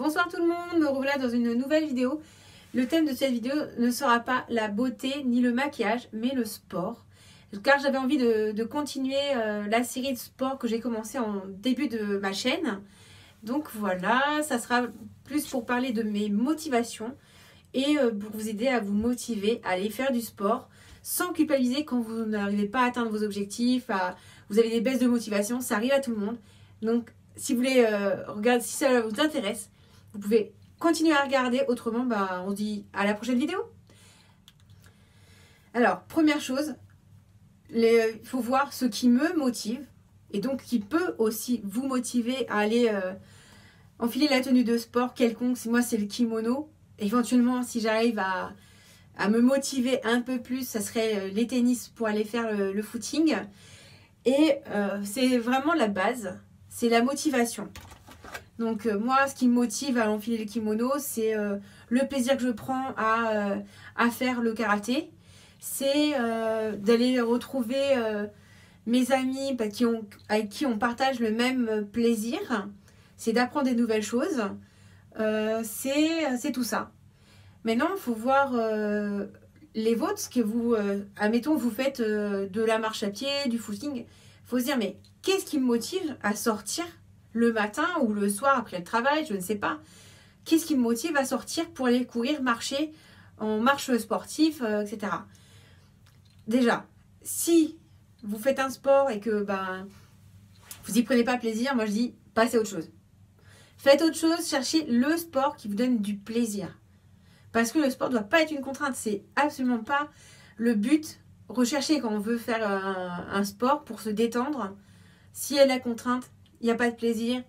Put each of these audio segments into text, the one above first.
Bonsoir tout le monde, me revoilà dans une nouvelle vidéo. Le thème de cette vidéo ne sera pas la beauté ni le maquillage, mais le sport. Car j'avais envie de continuer la série de sport que j'ai commencé en début de ma chaîne. Donc voilà, ça sera plus pour parler de mes motivations et pour vous aider à vous motiver à aller faire du sport sans culpabiliser quand vous n'arrivez pas à atteindre vos objectifs, vous avez des baisses de motivation, ça arrive à tout le monde. Donc si vous voulez regarder, si ça vous intéresse, vous pouvez continuer à regarder, autrement on se dit à la prochaine vidéo. Alors, première chose, il faut voir ce qui me motive et donc qui peut aussi vous motiver à aller enfiler la tenue de sport quelconque. Moi, c'est le kimono. Éventuellement, si j'arrive à me motiver un peu plus, ça serait les tennis pour aller faire le footing. Et c'est vraiment la base, c'est la motivation. Donc moi, ce qui me motive à enfiler le kimono, c'est le plaisir que je prends à faire le karaté. C'est d'aller retrouver mes amis avec qui on partage le même plaisir. C'est d'apprendre des nouvelles choses. C'est tout ça. Maintenant, il faut voir les vôtres, ce que vous, admettons, vous faites de la marche à pied, du footing. Il faut se dire, mais qu'est-ce qui me motive à sortir le matin ou le soir après le travail, je ne sais pas. Qu'est-ce qui me motive à sortir pour aller courir, marcher en marche sportive, etc. Déjà, si vous faites un sport et que vous n'y prenez pas plaisir, moi je dis, passez à autre chose. Faites autre chose, cherchez le sport qui vous donne du plaisir. Parce que le sport ne doit pas être une contrainte, c'est absolument pas le but. Rechercher quand on veut faire un sport pour se détendre. Si il y a la contrainte, il n'y a pas de plaisir,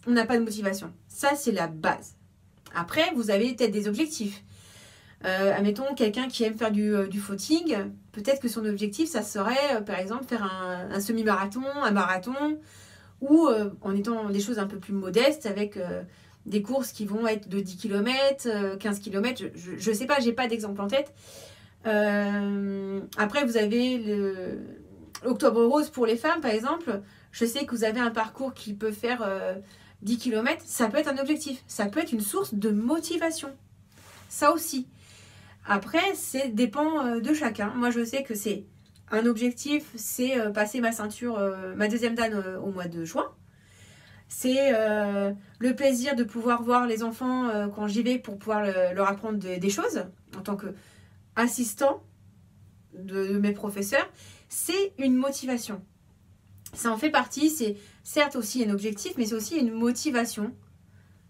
on n'a pas de motivation. Ça, c'est la base. Après, vous avez peut-être des objectifs. Admettons, quelqu'un qui aime faire du footing, peut-être que son objectif, ça serait, par exemple, faire un semi-marathon, un marathon, ou en étant des choses un peu plus modestes, avec des courses qui vont être de 10 km, 15 km, je ne sais pas, j'ai pas d'exemple en tête. Après, vous avez l'Octobre Rose pour les femmes, par exemple. Je sais que vous avez un parcours qui peut faire 10 km. Ça peut être un objectif. Ça peut être une source de motivation. Ça aussi. Après, ça dépend de chacun. Moi, je sais que c'est un objectif, c'est passer ma ceinture, ma deuxième dan au mois de juin. C'est le plaisir de pouvoir voir les enfants quand j'y vais pour pouvoir leur apprendre des choses en tant qu'assistant de mes professeurs. C'est une motivation. Ça en fait partie, c'est certes aussi un objectif, mais c'est aussi une motivation.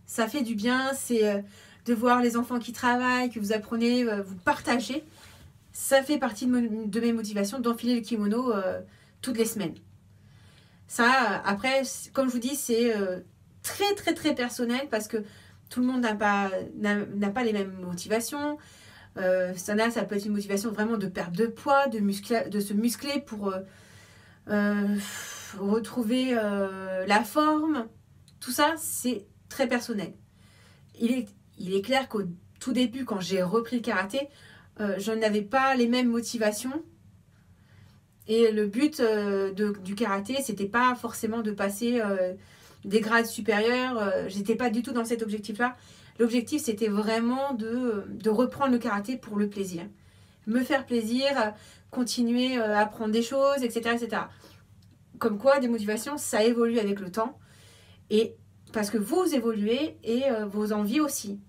Ça fait du bien, c'est de voir les enfants qui travaillent, que vous apprenez, vous partagez. Ça fait partie de mes motivations d'enfiler le kimono toutes les semaines. Ça, après, comme je vous dis, c'est très très très personnel parce que tout le monde n'a pas les mêmes motivations. Ça peut être une motivation vraiment de perte de poids, de se muscler pour retrouver la forme. Tout ça, c'est très personnel. Il est clair qu'au tout début, quand j'ai repris le karaté, je n'avais pas les mêmes motivations. Et le but du karaté, c'était pas forcément de passer des grades supérieurs. J'étais pas du tout dans cet objectif-là. L'objectif, c'était vraiment de reprendre le karaté pour le plaisir. Me faire plaisir, continuer à apprendre des choses, etc., etc. Comme quoi, des motivations, ça évolue avec le temps. Et parce que vous évoluez et vos envies aussi.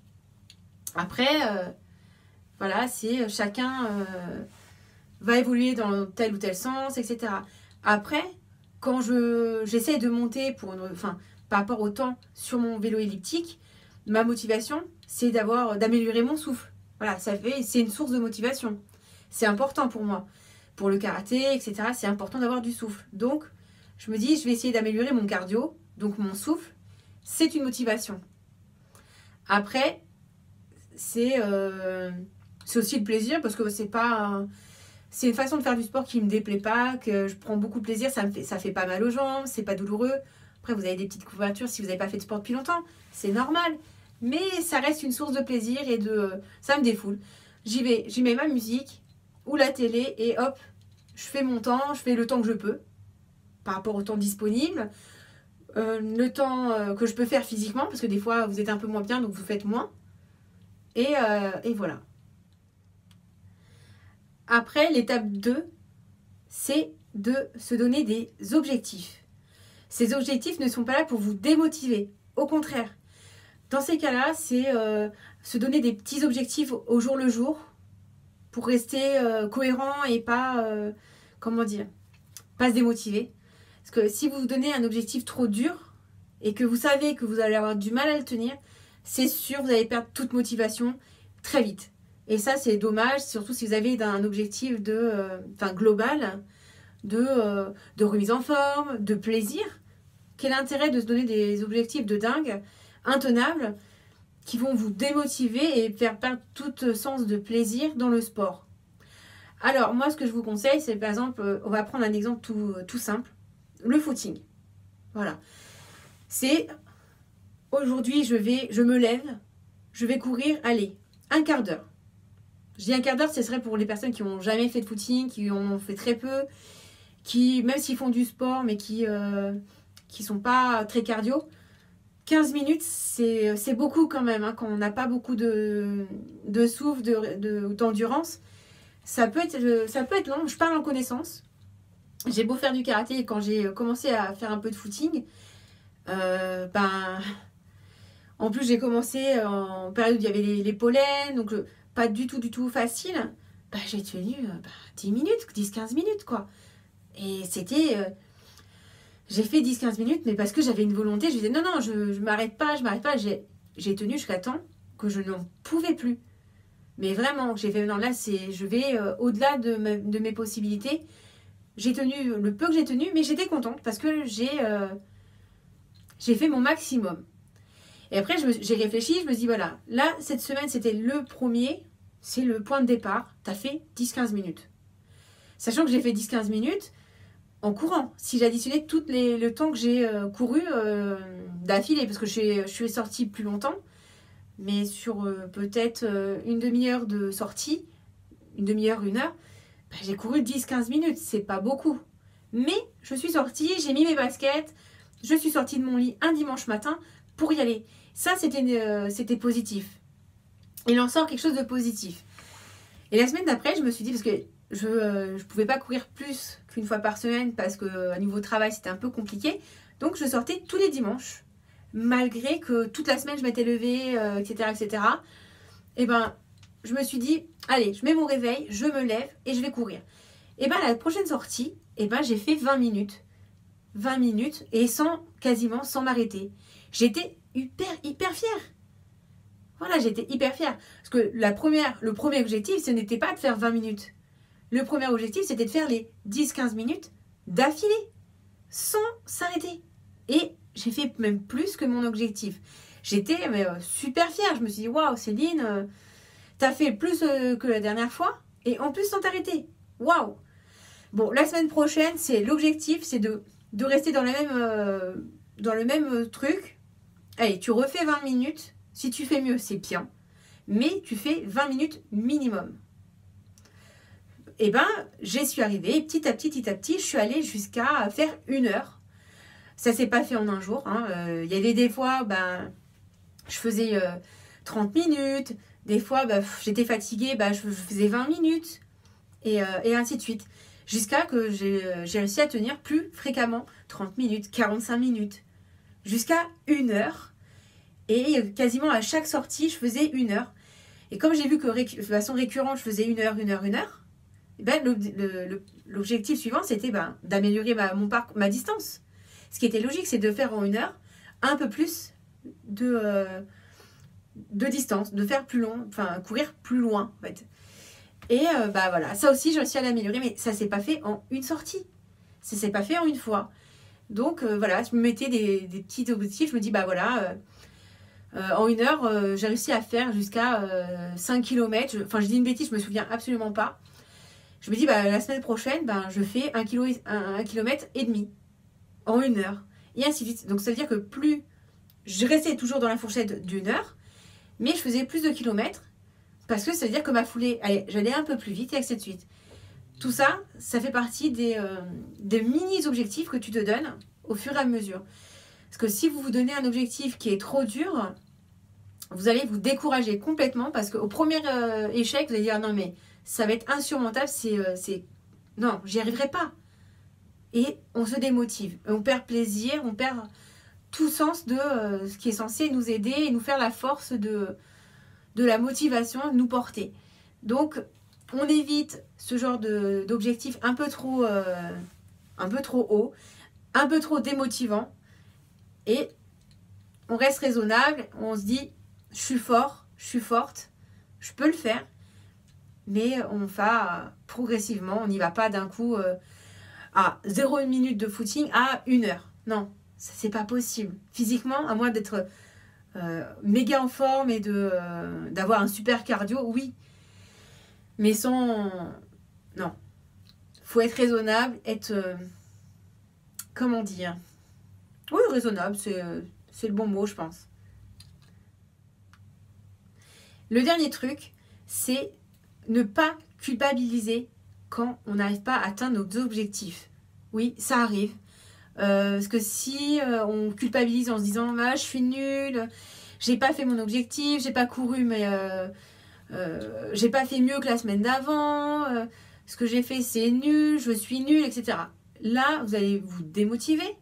Après, voilà, c'est chacun va évoluer dans tel ou tel sens, etc. Après, quand j'essaye de monter par rapport au temps sur mon vélo elliptique, ma motivation, c'est d'améliorer mon souffle. Voilà, c'est une source de motivation. C'est important pour moi. Pour le karaté, etc., c'est important d'avoir du souffle. Donc, je me dis, je vais essayer d'améliorer mon cardio, donc mon souffle. C'est une motivation. Après, c'est aussi le plaisir parce que c'est une façon de faire du sport qui ne me déplaît pas, que je prends beaucoup de plaisir, ça fait pas mal aux jambes, c'est pas douloureux. Après, vous avez des petites couvertures si vous n'avez pas fait de sport depuis longtemps, c'est normal. Mais ça reste une source de plaisir et ça me défoule. J'y mets ma musique ou la télé et hop, je fais mon temps, je fais le temps que je peux par rapport au temps disponible. le temps que je peux faire physiquement, parce que des fois vous êtes un peu moins bien, donc vous faites moins. Et voilà. Après, l'étape 2, c'est de se donner des objectifs. Ces objectifs ne sont pas là pour vous démotiver. Au contraire, dans ces cas-là, c'est se donner des petits objectifs au jour le jour pour rester cohérent et pas, comment dire, pas se démotiver. Parce que si vous vous donnez un objectif trop dur et que vous savez que vous allez avoir du mal à le tenir, c'est sûr, vous allez perdre toute motivation très vite. Et ça, c'est dommage, surtout si vous avez un objectif global de remise en forme, de plaisir. Quel intérêt de se donner des objectifs de dingue, intenables, qui vont vous démotiver et faire perdre tout sens de plaisir dans le sport. Alors, moi, ce que je vous conseille, c'est par exemple, on va prendre un exemple tout simple, le footing. Voilà. C'est, aujourd'hui, je me lève, je vais courir, allez, un quart d'heure. Je dis un quart d'heure, ce serait pour les personnes qui n'ont jamais fait de footing, qui en ont fait très peu, qui, même s'ils font du sport, mais qui sont pas très cardio. 15 minutes, c'est beaucoup quand même, hein, quand on n'a pas beaucoup de souffle, d'endurance. Ça peut être long, je parle en connaissance. J'ai beau faire du karaté et quand j'ai commencé à faire un peu de footing, en plus j'ai commencé en période où il y avait les pollens, donc pas du tout facile. J'ai tenu 10 minutes, 10-15 minutes quoi. Et c'était... j'ai fait 10-15 minutes, mais parce que j'avais une volonté, je disais non, je m'arrête pas. J'ai tenu jusqu'à temps que je n'en pouvais plus. Mais vraiment, j'ai fait non, là, je vais au-delà de mes possibilités. J'ai tenu le peu que j'ai tenu, mais j'étais contente parce que j'ai fait mon maximum. Et après, j'ai réfléchi, je me dis voilà, là, cette semaine, c'était le premier, c'est le point de départ. Tu as fait 10-15 minutes. Sachant que j'ai fait 10-15 minutes en courant. Si j'additionnais tout le temps que j'ai couru d'affilée, parce que je suis sortie plus longtemps, mais sur peut-être une demi-heure de sortie, une demi-heure, une heure, j'ai couru 10-15 minutes. C'est pas beaucoup. Mais je suis sortie, j'ai mis mes baskets, je suis sortie de mon lit un dimanche matin pour y aller. Ça, c'était positif. Il en sort quelque chose de positif. Et la semaine d'après, je me suis dit, parce que je pouvais pas courir plus qu'une fois par semaine parce que à niveau travail c'était un peu compliqué, donc je sortais tous les dimanches malgré que toute la semaine je m'étais levée, etc. Et je me suis dit allez, je mets mon réveil, je me lève et je vais courir. Et la prochaine sortie, j'ai fait 20 minutes et quasiment sans m'arrêter. J'étais hyper fière. Voilà, j'étais hyper fière parce que le premier objectif, ce n'était pas de faire 20 minutes. Le premier objectif, c'était de faire les 10-15 minutes d'affilée, sans s'arrêter. Et j'ai fait même plus que mon objectif. J'étais super fière. Je me suis dit, waouh, Céline, t'as fait plus que la dernière fois, et en plus sans t'arrêter. Waouh. Bon, la semaine prochaine, l'objectif, c'est de rester dans le même truc. Allez, tu refais 20 minutes. Si tu fais mieux, c'est bien. Mais tu fais 20 minutes minimum. Et j'y suis arrivée, petit à petit, je suis allée jusqu'à faire 1 heure. Ça s'est pas fait en un jour. Il y avait des fois, je faisais 30 minutes. Des fois, j'étais fatiguée, je faisais 20 minutes. Et ainsi de suite. Jusqu'à que j'ai réussi à tenir plus fréquemment 30 minutes, 45 minutes. Jusqu'à 1 heure. Et quasiment à chaque sortie, je faisais 1 heure. Et comme j'ai vu que de façon récurrente, je faisais 1 heure, l'objectif suivant, c'était d'améliorer ma distance. Ce qui était logique, c'est de faire en 1 heure un peu plus de distance, de faire plus long, courir plus loin en fait. Et voilà, ça aussi, j'ai réussi à l'améliorer, mais ça s'est pas fait en une sortie. Ça s'est pas fait en une fois. Donc voilà, je me mettais des petits objectifs, je me dis en 1 heure, j'ai réussi à faire jusqu'à 5 km. Je dis une bêtise, je me souviens absolument pas. Je me dis, la semaine prochaine, je fais 1 km et demi en 1 heure. Et ainsi de suite. Donc, ça veut dire que plus je restais toujours dans la fourchette d'1 heure, mais je faisais plus de kilomètres parce que ça veut dire que ma foulée, j'allais un peu plus vite et ainsi de suite. Tout ça, ça fait partie des mini-objectifs que tu te donnes au fur et à mesure. Parce que si vous vous donnez un objectif qui est trop dur, vous allez vous décourager complètement parce qu'au premier échec, vous allez dire non mais ça va être insurmontable, non, j'y arriverai pas. Et on se démotive, on perd plaisir, on perd tout sens de ce qui est censé nous aider et nous faire la force de la motivation, nous porter. Donc on évite ce genre d'objectif un peu trop haut, un peu trop démotivant et on reste raisonnable, on se dit je suis fort, je suis forte, je peux le faire, mais on va progressivement, on n'y va pas d'un coup à 0,1 minute de footing à 1 heure. Non, ça c'est pas possible. Physiquement, à moins d'être méga en forme et d'avoir un super cardio, oui. Mais sans... Non. Faut être raisonnable, être... comment dire? Oui, raisonnable, c'est le bon mot, je pense. Le dernier truc, c'est ne pas culpabiliser quand on n'arrive pas à atteindre nos objectifs. Oui, ça arrive. Parce que si on culpabilise en se disant ah, je suis nulle, j'ai pas fait mon objectif, j'ai pas couru, mais j'ai pas fait mieux que la semaine d'avant, ce que j'ai fait c'est nul, je suis nulle, etc. Là, vous allez vous démotiver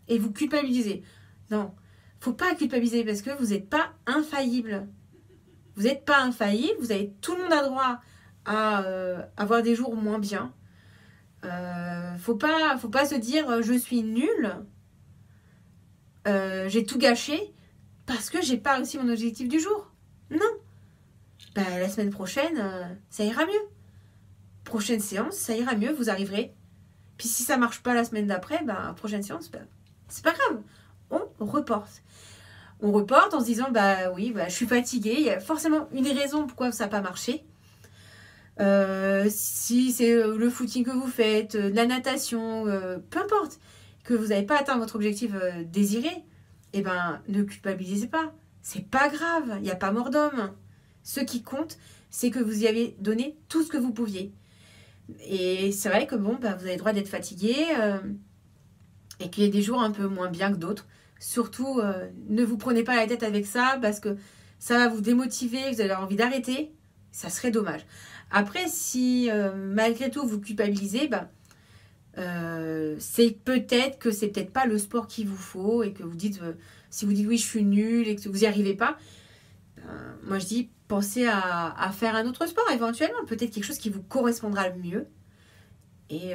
et vous culpabiliser. Non, faut pas culpabiliser parce que vous n'êtes pas infaillible. Vous n'êtes pas infaillible, tout le monde a droit à avoir des jours moins bien. Faut pas se dire je suis nulle, j'ai tout gâché parce que j'ai pas réussi mon objectif du jour. Non. La semaine prochaine, ça ira mieux. Prochaine séance, ça ira mieux, vous arriverez. Puis si ça marche pas la semaine d'après, prochaine séance, c'est pas grave. On reporte. On reporte en se disant oui, je suis fatiguée. Il y a forcément une raison pourquoi ça n'a pas marché. Si c'est le footing que vous faites, de la natation, peu importe, que vous n'avez pas atteint votre objectif désiré, ne culpabilisez pas. C'est pas grave, il n'y a pas mort d'homme. Ce qui compte, c'est que vous y avez donné tout ce que vous pouviez. Et c'est vrai que vous avez le droit d'être fatigué et qu'il y ait des jours un peu moins bien que d'autres. Surtout, ne vous prenez pas la tête avec ça parce que ça va vous démotiver, vous avez envie d'arrêter. Ça serait dommage. Après, si malgré tout vous culpabilisez, c'est peut-être pas le sport qu'il vous faut et que vous dites, si vous dites oui, je suis nulle et que vous n'y arrivez pas, moi je dis, pensez à faire un autre sport éventuellement, peut-être quelque chose qui vous correspondra le mieux. Et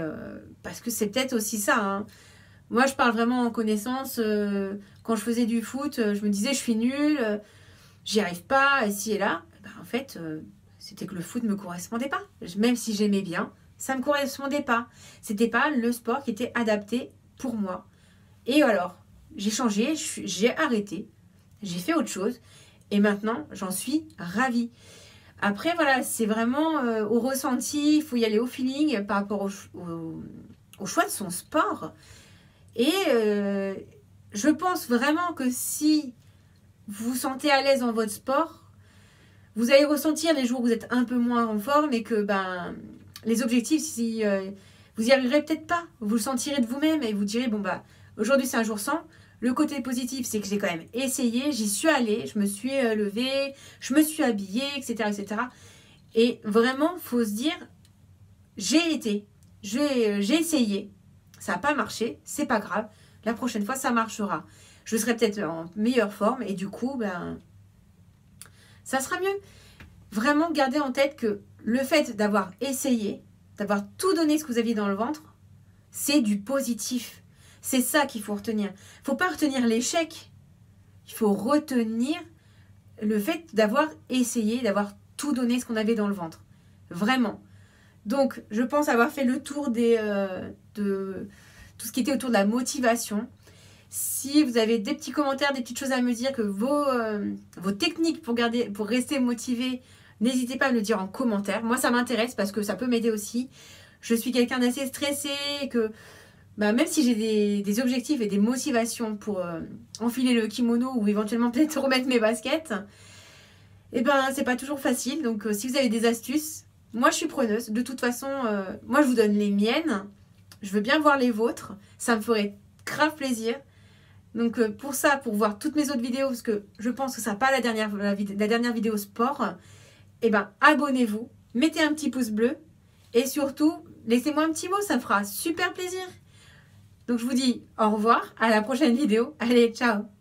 parce que c'est peut-être aussi ça, hein. Moi, je parle vraiment en connaissance. Quand je faisais du foot, je me disais, je suis nulle, j'y arrive pas, ici et là. En fait, c'était que le foot ne me correspondait pas. Même si j'aimais bien, ça ne me correspondait pas. C'était pas le sport qui était adapté pour moi. Et alors, j'ai changé, j'ai arrêté, j'ai fait autre chose. Et maintenant, j'en suis ravie. Après, voilà, c'est vraiment au ressenti, il faut y aller au feeling par rapport au choix de son sport. Et je pense vraiment que si vous vous sentez à l'aise dans votre sport, vous allez ressentir les jours où vous êtes un peu moins en forme et que les objectifs, si vous y arriverez peut-être pas, vous le sentirez de vous-même et vous direz aujourd'hui c'est un jour sans. Le côté positif, c'est que j'ai quand même essayé, j'y suis allée, je me suis levée, je me suis habillée, etc., etc. Et vraiment, faut se dire, j'ai essayé. Ça n'a pas marché, c'est pas grave. La prochaine fois, ça marchera. Je serai peut-être en meilleure forme et du coup, ça sera mieux. Vraiment, gardez en tête que le fait d'avoir essayé, d'avoir tout donné ce que vous aviez dans le ventre, c'est du positif. C'est ça qu'il faut retenir. Il ne faut pas retenir l'échec. Il faut retenir le fait d'avoir essayé, d'avoir tout donné ce qu'on avait dans le ventre. Vraiment. Donc, je pense avoir fait le tour de tout ce qui était autour de la motivation. Si vous avez des petits commentaires, des petites choses à me dire, que vos techniques pour rester motivé, n'hésitez pas à me le dire en commentaire. Moi, ça m'intéresse parce que ça peut m'aider aussi. Je suis quelqu'un d'assez stressé et que même si j'ai des objectifs et des motivations pour enfiler le kimono ou éventuellement peut-être remettre mes baskets, c'est pas toujours facile. Donc, si vous avez des astuces, moi, je suis preneuse. De toute façon, moi, je vous donne les miennes. Je veux bien voir les vôtres. Ça me ferait grave plaisir. Donc pour ça, pour voir toutes mes autres vidéos, parce que je pense que ça n'a pas la dernière vidéo sport, eh ben abonnez-vous, mettez un petit pouce bleu et surtout, laissez-moi un petit mot, ça me fera super plaisir. Donc je vous dis au revoir, à la prochaine vidéo. Allez, ciao!